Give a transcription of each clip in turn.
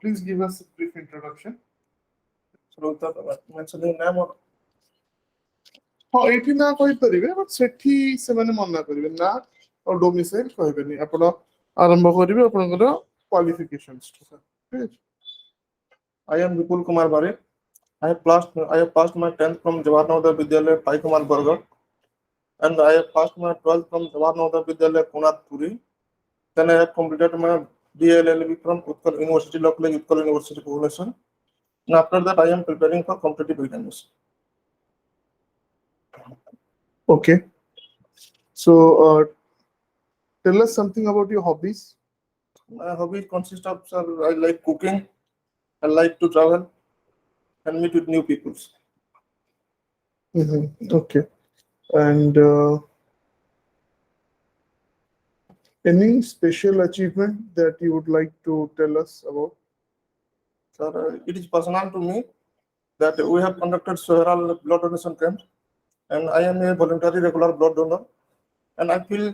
Please give us a brief introduction. mentioning name or ହଁ ଏଇଠି ନା କହିପାରିବେ ବଟ୍ ସେଠି ସେମାନେ ମନା କରିବେ ନା ଆଉ ଡୋମିସାଇଲ୍ କହିବେନି ଆପଣ ଆରମ୍ଭ କରିବେ ଆପଣଙ୍କର କ୍ୱାଲିଫିକେସନ୍ସ ଠିକ ଅଛି। I am Vipul Kumar Barik. I have passed my 10th from Jawahar Navodaya Vidyalaya Pai Kumar Bargat, and I have passed my 12th from Jawahar Navodaya Vidyalaya Kunat Puri. Then I have completed my DLLB from Utkal University, local Utkal University, Bhubaneswar. And after that, I am preparing for competitive examination. Okay. So tell us something about your hobbies. My hobbies consist of, sir, I like cooking, I like to travel, and meet with new people. Okay. And any special achievement that you would like to tell us about? Sir, it is personal to me that we have conducted several blood donation camps, and I am a voluntary regular blood donor, and I feel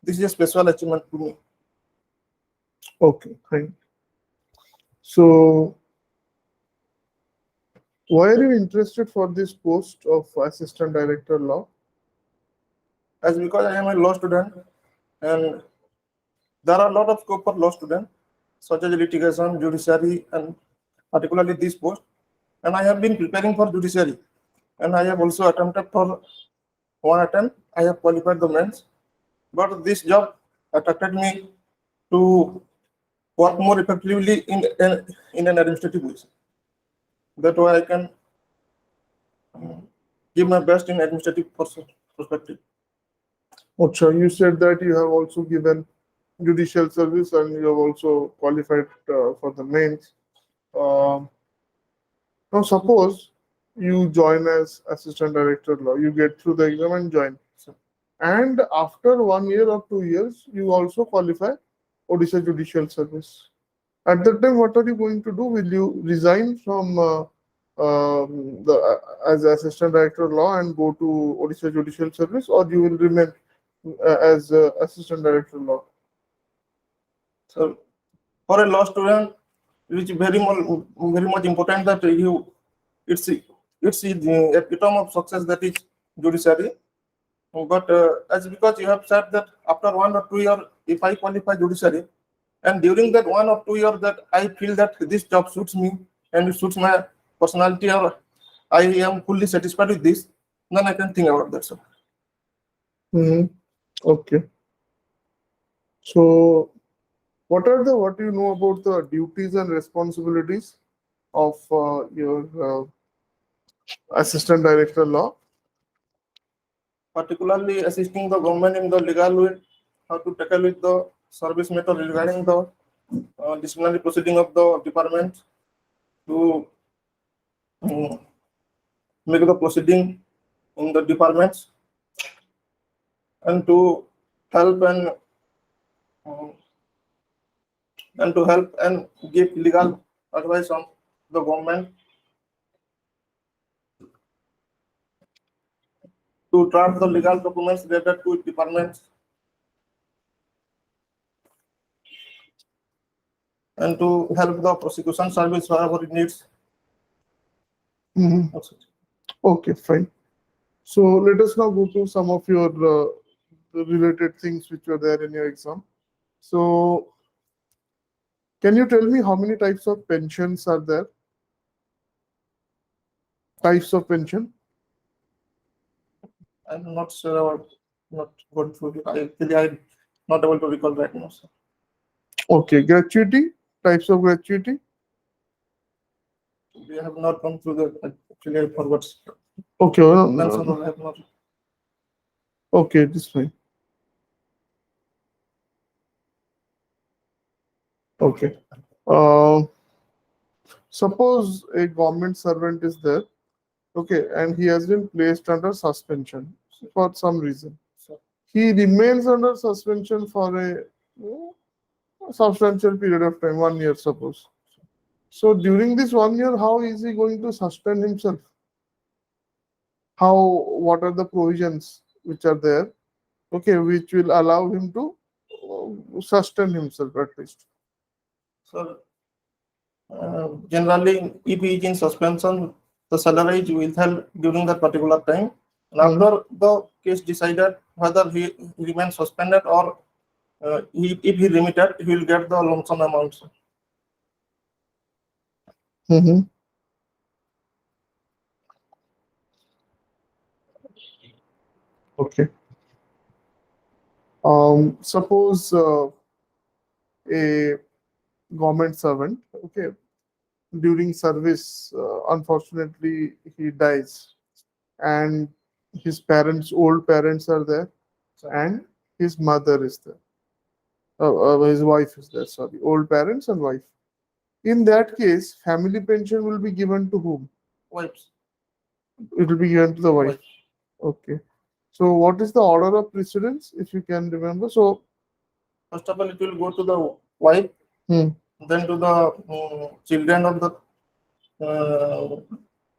this is a special achievement to me. Okay, fine. So, why are you interested for this post of Assistant Director Law? As because I am a law student, and there are a lot of scope for law students, such as litigation, judiciary, and particularly this post. And I have been preparing for judiciary, and I have also attempted for one attempt. I have qualified the mains, but this job attracted me to work more effectively in an administrative position. That way I can give my best in administrative perspective. Acha, you said that you have also given judicial service and you have also qualified for the mains. Now, suppose you join as Assistant Director Law, you get through the exam and join. And after 1 year or 2 years, you also qualify Odisha Judicial Service. At that time, what are you going to do? Will you resign from as Assistant Director Law and go to Odisha Judicial Service, or you will remain as Assistant Director Law? So for a law student, it is very much important that it's the epitome of success, that is judiciary. But as because you have said that after 1 or 2 years, if I qualify judiciary, and during that 1 or 2 years that I feel that this job suits me and it suits my personality, or I am fully satisfied with this, then I can think about that, sir. Okay. So, what do you know about the duties and responsibilities of your Assistant Director Law? Particularly assisting the government in the legal way, how to tackle with the service matter regarding the disciplinary proceeding of the department, to make the proceeding in the departments, and to help and give legal advice on the government, to draft the legal documents related to departments, and to help the prosecution service wherever it needs. Okay, fine. So let us now go to some of your related things which were there in your exam. So can you tell me how many types of pensions are there? Types of pension? I'm not sure about, not going through it. I'm not able to recall right now, sir. Okay, gratuity, types of gratuity. We have not gone through that. Actually, I forgot. Okay, Pension I have not. Okay, this fine. Okay. Suppose a government servant is there, okay, and he has been placed under suspension for some reason. He remains under suspension for a substantial period of time, 1 year, suppose. So during this 1 year, how is he going to sustain himself? What are the provisions which are there, okay, which will allow him to sustain himself at least? So Generally, if he is in suspension, the salary is withheld during that particular time. And after the case decided whether he remains suspended or if he remitted, he will get the lump sum amount. Mm-hmm. Okay. Suppose a government servant, okay, during service, unfortunately, he dies, and his parents, old parents, are there, and his mother is there. His wife is there. Sorry, old parents and wife. In that case, family pension will be given to whom? Wives. It will be given to the wife. Wives. Okay. So, what is the order of precedence, if you can remember? So, First of all, it will go to the wife, then to the children of the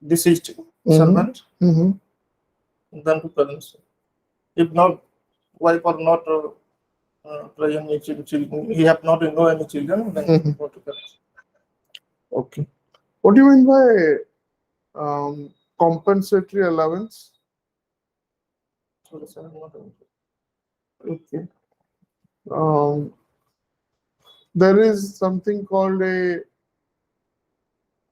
deceased servant, then to parents. If not wife or not he have not know any children, then go to parents. Okay. What do you mean by compensatory allowance? Sorry, sir, I'm not aware. Okay. There is something called a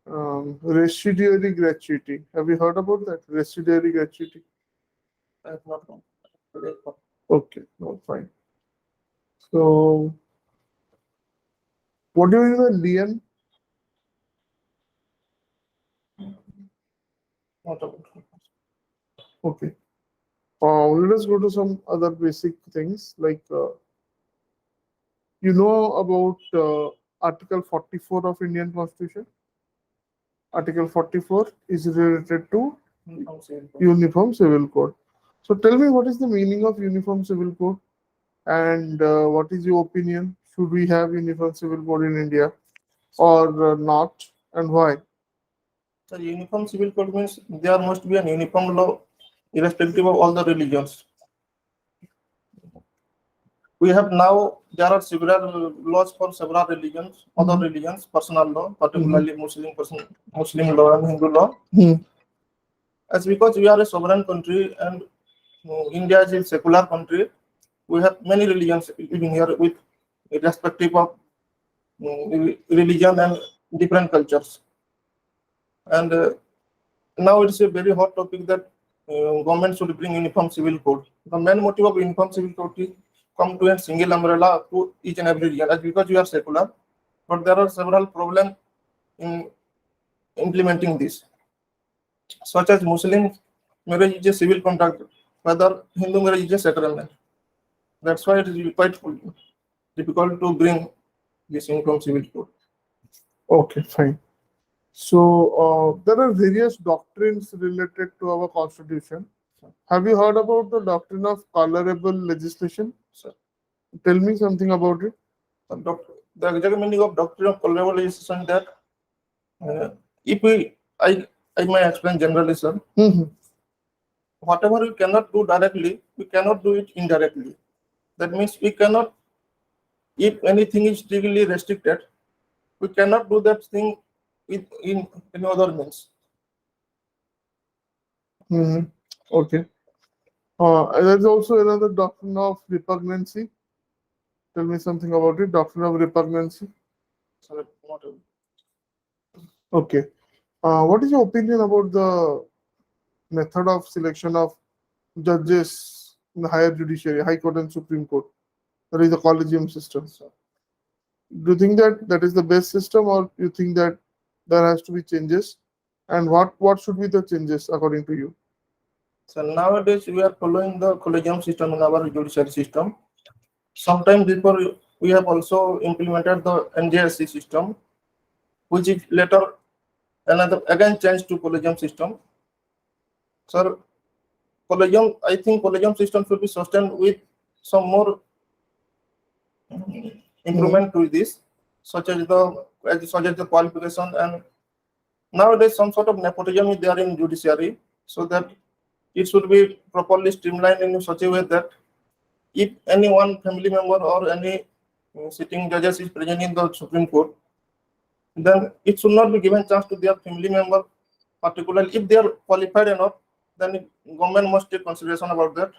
residuary gratuity. Have you heard about that? Residuary gratuity. I have not known. Okay, no, fine. So, what do you mean by lien? Not aware. Okay. Let us go to some other basic things like you know about Article 44 of Indian Constitution. Article 44 is related to Uniform Civil Code. So tell me, what is the meaning of Uniform Civil Code, and what is your opinion? Should we have Uniform Civil Code in India or not, and why? So uniform civil code means there must be an uniform law irrespective of all the religions. We have now, there are several laws for several religions, other religions, personal law, particularly Muslim law and Hindu law. As because we are a sovereign country and India is a secular country, we have many religions living here with irrespective of religion and different cultures. And now it's a very hot topic that government should bring uniform civil code. The main motive of uniform civil code is come to a single umbrella to each and every region. As because we are secular, but there are several problems in implementing this, such as Muslim marriage is a civil contract, whether Hindu marriage is a sacrament. That's why it is quite difficult to bring this uniform civil code. Okay, fine. So there are various doctrines related to our constitution. Have you heard about the doctrine of tolerable legislation? Sir. Tell me something about it. The exact meaning of doctrine of tolerable legislation that I may explain generally, sir. Whatever we cannot do directly, we cannot do it indirectly. That means we cannot, if anything is strictly restricted, we cannot do that thing in other means. Okay. There's also another doctrine of repugnancy. Tell me something about it. Doctrine of repugnancy. Sorry, not Okay. What is your opinion about the method of selection of judges in the higher judiciary, High Court and Supreme Court? That is the collegium system. Do you think that that is the best system, or you think that there has to be changes? And what should be the changes according to you? So nowadays we are following the collegium system in our judiciary system. Sometime before we have also implemented the NJSC system, which is later again changed to collegium system. Sir, collegium, I think collegium system should be sustained with some more improvement to this, such as the qualification, and nowadays some sort of nepotism is there in judiciary, so that it should be properly streamlined in such a way that if any one family member or any sitting judges is present in the Supreme Court, then it should not be given chance to their family member, particularly if they are qualified enough, then government must take consideration about that.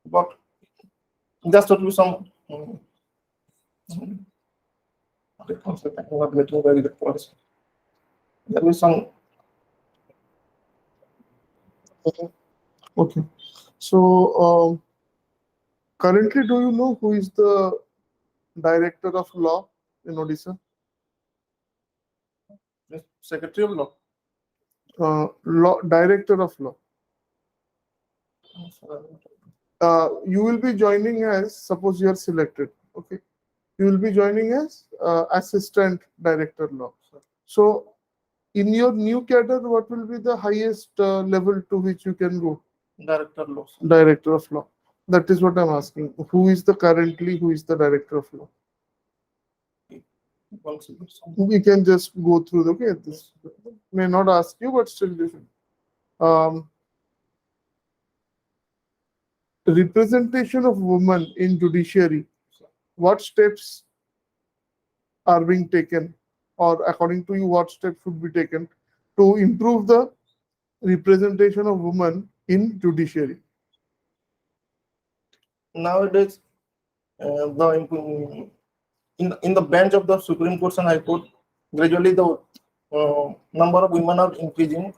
But there should be some concept. I'm not getting very good points. There is some Okay. So currently, do you know who is the director of law in Odisha? secretary of law. Law director of law. You will be joining as, suppose you are selected. Okay, you will be joining as assistant director law. So in your new cadre, what will be the highest level to which you can go? Director of law. Director of law. That is what I'm asking. Who is the director of law? We can just go through the, okay, this may not ask you, but still you should. Representation of women in judiciary. What steps are being taken, or according to you, what steps should be taken to improve the representation of women in judiciary? Nowadays, in the bench of the Supreme Court and High Court, gradually the number of women are increasing.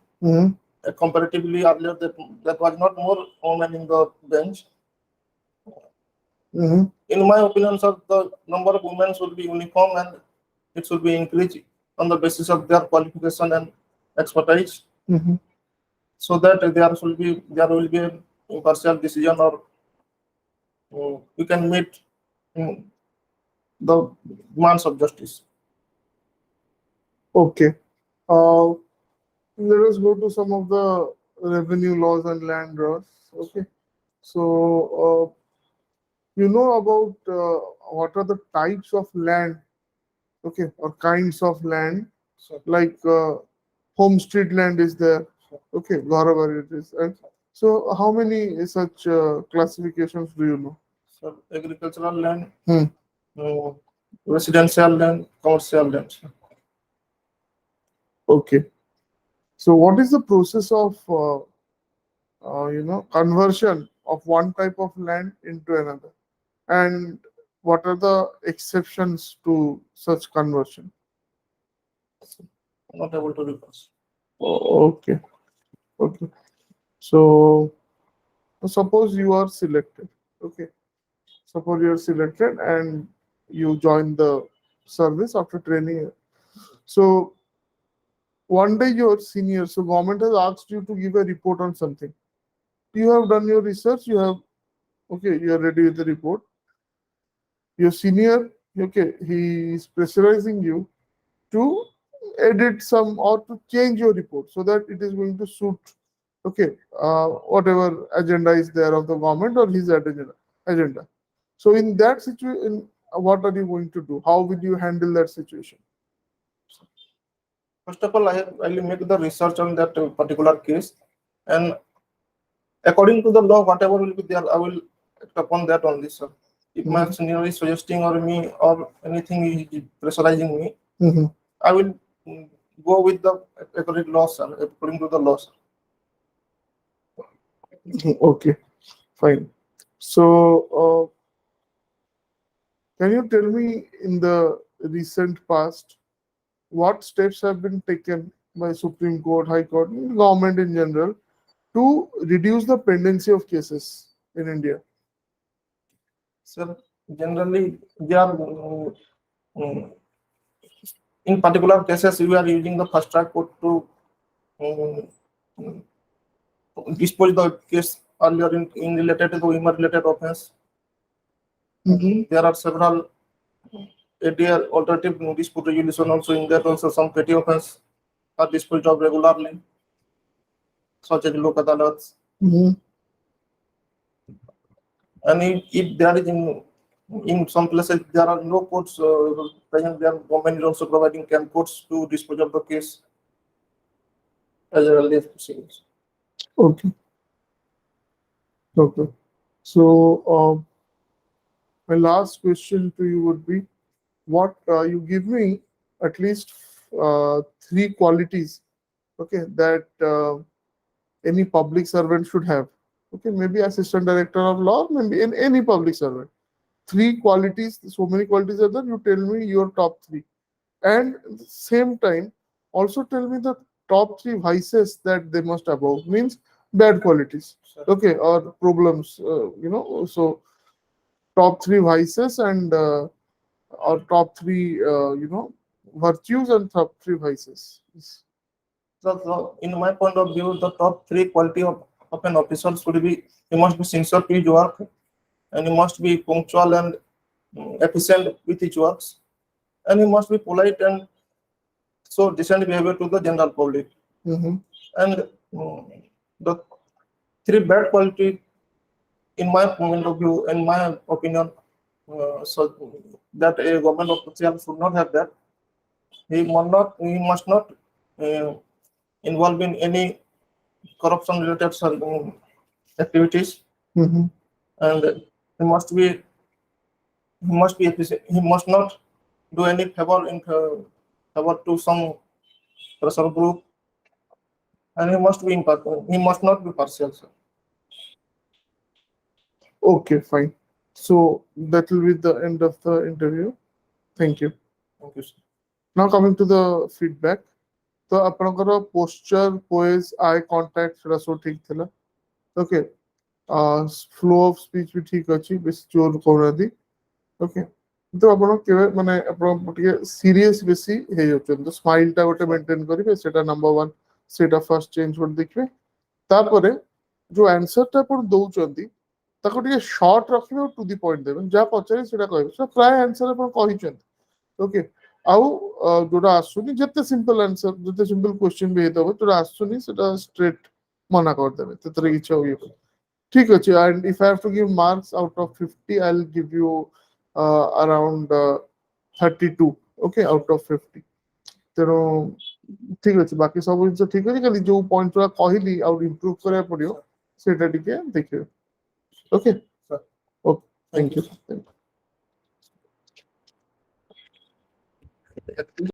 Comparatively earlier, that was not more women in the bench. In my opinion, sir, the number of women should be uniform and it should be increased on the basis of their qualification and expertise, so that there will be a impartial decision, or you can meet the demands of justice. Okay. Let us go to some of the revenue laws and land laws. Okay. So, you know about what are the types of land, okay, or kinds of land, like homestead land is there, okay, Gauravari it is. And so, how many such classifications do you know? So, agricultural land, residential land, commercial land. Okay. So, what is the process of conversion of one type of land into another, and what are the exceptions to such conversion? Not able to recall. Okay. Okay. So suppose you are selected. Okay. Suppose you are selected and you join the service after training. So one day your senior, so government has asked you to give a report on something. You have done your research, you are ready with the report. Your senior, okay, he is pressurizing you to edit some or to change your report so that it is going to suit, okay, whatever agenda is there of the government or his agenda. So in that situation, what are you going to do? How will you handle that situation? First of all, I will make the research on that particular case, and according to the law, whatever will be there, I will act upon that only, sir. If my senior is suggesting or me or anything is pressurizing me, I will go with the according law, sir, according to the law, sir. Okay, fine. So, can you tell me in the recent past what steps have been taken by Supreme Court, High Court, government in general to reduce the pendency of cases in India? Sir, generally, they are in particular cases we are using the fast track court to dispose the case earlier in related to women related offense. There are several ADR alternative dispute resolution also in that. Also some petty offense are disposed of regularly, such as lok adalats. And if there is in some places there are no courts present, there government is also providing camp courts to dispose of the case as early as possible. Okay. Okay. So, my last question to you would be, what you give me at least 3 qualities, okay, that any public servant should have. Okay, maybe assistant director of law, maybe in any public servant. 3 qualities, so many qualities are there. You tell me your top 3, and at the same time, also tell me the top 3 vices that they must above. Means bad qualities, okay, or problems. So top 3 vices and or top 3 virtues and top 3 vices. So in my point of view, the top 3 quality of an officer should be, he must be sincere to his work, and he must be punctual and efficient with his works, and he must be polite and show decent behavior to the general public. Mm-hmm. And the 3 bad quality, in my point of view, in my opinion, so that a government official should not have that. He must not uh, involve in any corruption related activities, Mm-hmm. and he must be efficient. He must not do any favor to some pressure group, and he must not be partial, sir. Okay, fine. So that will be the end of the interview. Thank you. Thank you, sir. Now coming to the feedback. तो ଆପଣଙ୍କର posture, poise, eye contact ସେଟା ସବୁ ଠିକ ଥିଲା. Okay. Flow of speech ବି ଠିକ ଅଛି, ବେଶୀ ଜୋର କହୁନାହାନ୍ତି. Okay. କିନ୍ତୁ ଆପଣ କେବେ ମାନେ ଆପଣ ଟିକେ ସିରିୟସ୍ ବେଶୀ ହେଇଯାଉଛନ୍ତି. ତ ସ୍ମାଇଲ ଟା ଗୋଟେ ମେଣ୍ଟେନ କରିବେ, ସେଟା ନମ୍ବର 1, ସେଇଟା ଫାର୍ଷ୍ଟ ଚେଞ୍ଜ କରି ଦେଖିବେ. ତାପରେ ଯୋଉ ଆନ୍ସର ଟା ଆପଣ ଦଉଛନ୍ତି ତାକୁ ଟିକେ ସର୍ଟ ରଖିବେ, ଟୁ ଦି ପଏଣ୍ଟ ଦେବେ. ଯାହା ପଚାରିବେ ସେଇଟା କହିବେ. ସେଟା ପ୍ରାୟ ଆନ୍ସର ଆପଣ କହିଛନ୍ତି. ଓକେ. ଆଉ ଯୋଉଟା ଆସୁନି, ଯେତେ ସିମ୍ପଲ ଆନ୍ସର, ଯେତେ ସିମ୍ପଲ କ୍ୱେଶ୍ଚିନ୍ ବି ହେଇଥିବ, ଯୋଉଟା ଆସୁନି ସେଟା ଷ୍ଟ୍ରେଟ୍ ମନା କରିଦେବେ. ସେଥିରେ କିଛି ଆଉ ଇଏ କରିବେ. ଠିକ ଅଛି. And if I have to give marks out of 50, I'll give you around 32. Okay, out of 50. ତେଣୁ ଠିକ ଅଛି, ବାକି ସବୁ ଜିନିଷ ଠିକ ଅଛି, ଖାଲି ଯୋଉ ପଏଣ୍ଟ ଗୁଡା କହିଲି ଆଉ ଇମ୍ପ୍ରୁଭ କରିବାକୁ ପଡିବ, ସେଇଟା ଟିକେ ଦେଖିବେ. Okay, Sir. Okay, thank you.